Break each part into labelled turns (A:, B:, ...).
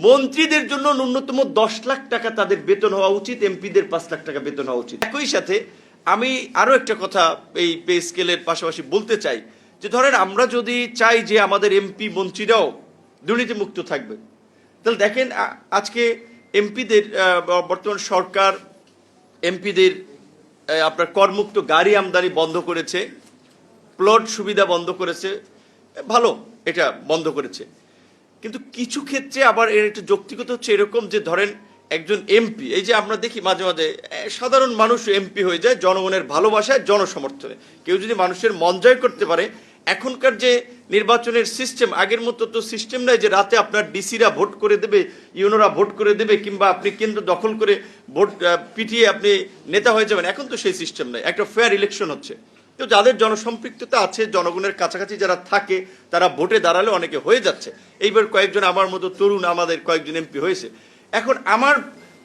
A: মন্ত্রীদের জন্য ন্যূনতম 10 লাখ টাকা তাদের বেতন হওয়া উচিত, এমপিদের 5 লাখ টাকা বেতন হওয়া উচিত। একই সাথে আমি আরো একটা কথা এই পে স্কেলের পাশাপাশি বলতে চাই যে ধরেন আমরা যদি চাই যে আমাদের এমপি মন্ত্রীরাও দুর্নীতিমুক্ত থাকবে, তাহলে দেখেন আজকে এমপিদের বর্তমান সরকার এমপিদের আপনার করমুক্ত গাড়ি আমদানি বন্ধ করেছে, প্লট সুবিধা বন্ধ করেছে, ভালো এটা বন্ধ করেছে। কিন্তু কিছু ক্ষেত্রে আবার এর একটা যৌক্তিকতা হচ্ছে এরকম যে ধরেন একজন এমপি, এই যে আমরা দেখি মাঝে মাঝে সাধারণ মানুষ এমপি হয়ে যায় জনগণের ভালোবাসায়, জনসমর্থনে। কেউ যদি মানুষের মন জয় করতে পারে, এখনকার যে নির্বাচনের সিস্টেম, আগের মতো তো সিস্টেম নাই যে রাতে আপনার ডিসিরা ভোট করে দেবে, ইউনোরা ভোট করে দেবে, কিংবা আপনি কেন্দ্র দখল করে ভোট পিটিয়ে আপনি নেতা হয়ে যাবেন। এখন তো সেই সিস্টেম নাই, একটা ফেয়ার ইলেকশন হচ্ছে। তো যাদের জনসম্পৃক্ততা আছে, জনগণের কাছাকাছি যারা থাকে, তারা ভোটে দাঁড়ালে অনেকে হয়ে যাচ্ছে। এইবার কয়েকজন আমার মতো তরুণ আমাদের কয়েকজন এমপি হয়েছে। এখন আমার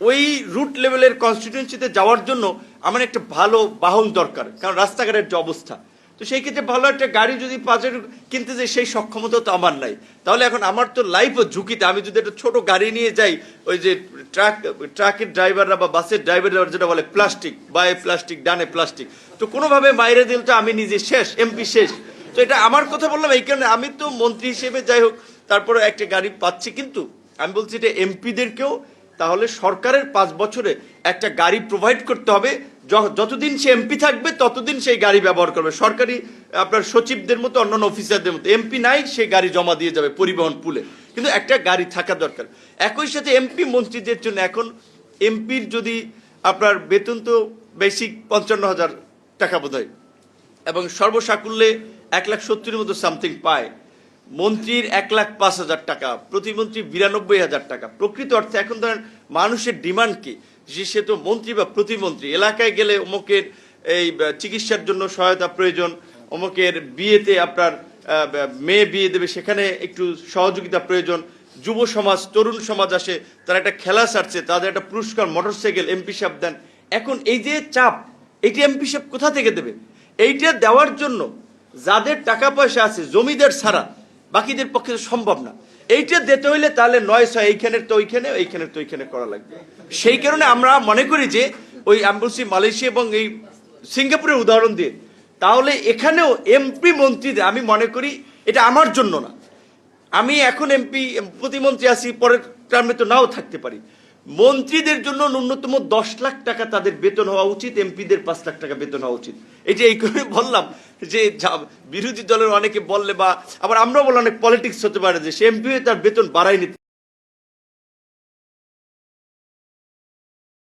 A: ওই রুট লেভেলের কনস্টিটিউয়েন্সিতে যাওয়ার জন্য আমার একটা ভালো বাহন দরকার, কারণ রাস্তাঘাটের যে অবস্থা। তো সেই ক্ষেত্রে ভালো একটা গাড়ি যদি বাজার কিনতে যাই, সেই সক্ষমতা তো আমার নাই। তাহলে এখন আমার তো লাইফও ঝুঁকিতে। আমি যদি একটা ছোট গাড়ি নিয়ে যাই, ওই যে ট্রাকের ড্রাইভাররা বা বাসের ড্রাইভাররা যেটা বলে প্লাস্টিক, বায়ে প্লাস্টিক ডানে প্লাস্টিক, তো কোনোভাবে মাইরে দিল তো আমি নিজে শেষ, এমপি শেষ। তো এটা আমার কথা বললাম এই কারণে, আমি তো মন্ত্রী হিসেবে যাই হোক তারপরে একটা গাড়ি পাচ্ছি, কিন্তু আমি বলছি এটা এমপিদেরকেও তাহলে সরকারের 5 বছরে একটা গাড়ি প্রোভাইড করতে হবে। যতদিন সে এমপি থাকবে ততদিন সেই গাড়ি ব্যবহার করবে, সরকারি আপনার সচিবদের মতো, অন্যান্য অফিসারদের মতো। এমপি নাই, সে গাড়ি জমা দিয়ে যাবে পরিবহন পুলে, কিন্তু একটা গাড়ি থাকা দরকার। একই সাথে এমপি মন্ত্রীদের জন্য এখন এমপির যদি আপনার বেতন তো বেসিক 55,000 টাকা বোধ হয়, এবং সর্বসাকুল্যে 1,70,000 মতো সামথিং পায়। মন্ত্রীর 1,05,000 টাকা, প্রতিমন্ত্রী 92,000 টাকা। প্রকৃত অর্থে এখন ধরেন মানুষের ডিমান্ড কি, যে সে তো মন্ত্রী বা প্রতিমন্ত্রী, এলাকায় গেলে অমুকের এই চিকিৎসার জন্য সহায়তা প্রয়োজন, অমুকের বিয়েতে আপনার মেয়ে বিয়ে দেবে, সেখানে একটু সহযোগিতা প্রয়োজন, যুব সমাজ তরুণ সমাজ আসে, তারা একটা খেলা সারছে, তাদের একটা পুরস্কার মোটরসাইকেল এমপি সাহেব দেন। এখন এই যে চাপ, এইটি এমপি সাহেব কোথা থেকে দেবে? এইটা দেওয়ার জন্য যাদের টাকা পয়সা আছে, জমিদার ছাড়া বাকিদের পক্ষে সম্ভব না। এইটা দিতে হইলে তাহলে 9-6 এইখানের তো ওইখানে, এইখানের তো ওইখানে করা লাগবে। সেই কারণে আমরা মনে করি যে ওই আমি বলছি মালয়েশিয়া এবং এই সিঙ্গাপুরের উদাহরণ দিয়ে, তাহলে এখানেও এমপি মন্ত্রীদের আমি মনে করি এটা আমার জন্য না। আমি এখন এমপি প্রতিমন্ত্রী আছি, পরের টার্মে তো নাও থাকতে পারি। মন্ত্রীদের জন্য ন্যূনতম 10 লাখ টাকা তাদের বেতন হওয়া উচিত, এমপিদের 5 লাখ টাকা বেতন হওয়া উচিত। এই যে এই করে বললাম যে বিরোধী দলের অনেকে বললে, বা আবার আমরাও বললাম অনেক পলিটিক্স হতে পারে যে সে এমপি হয়ে তার বেতন বাড়াই নিতে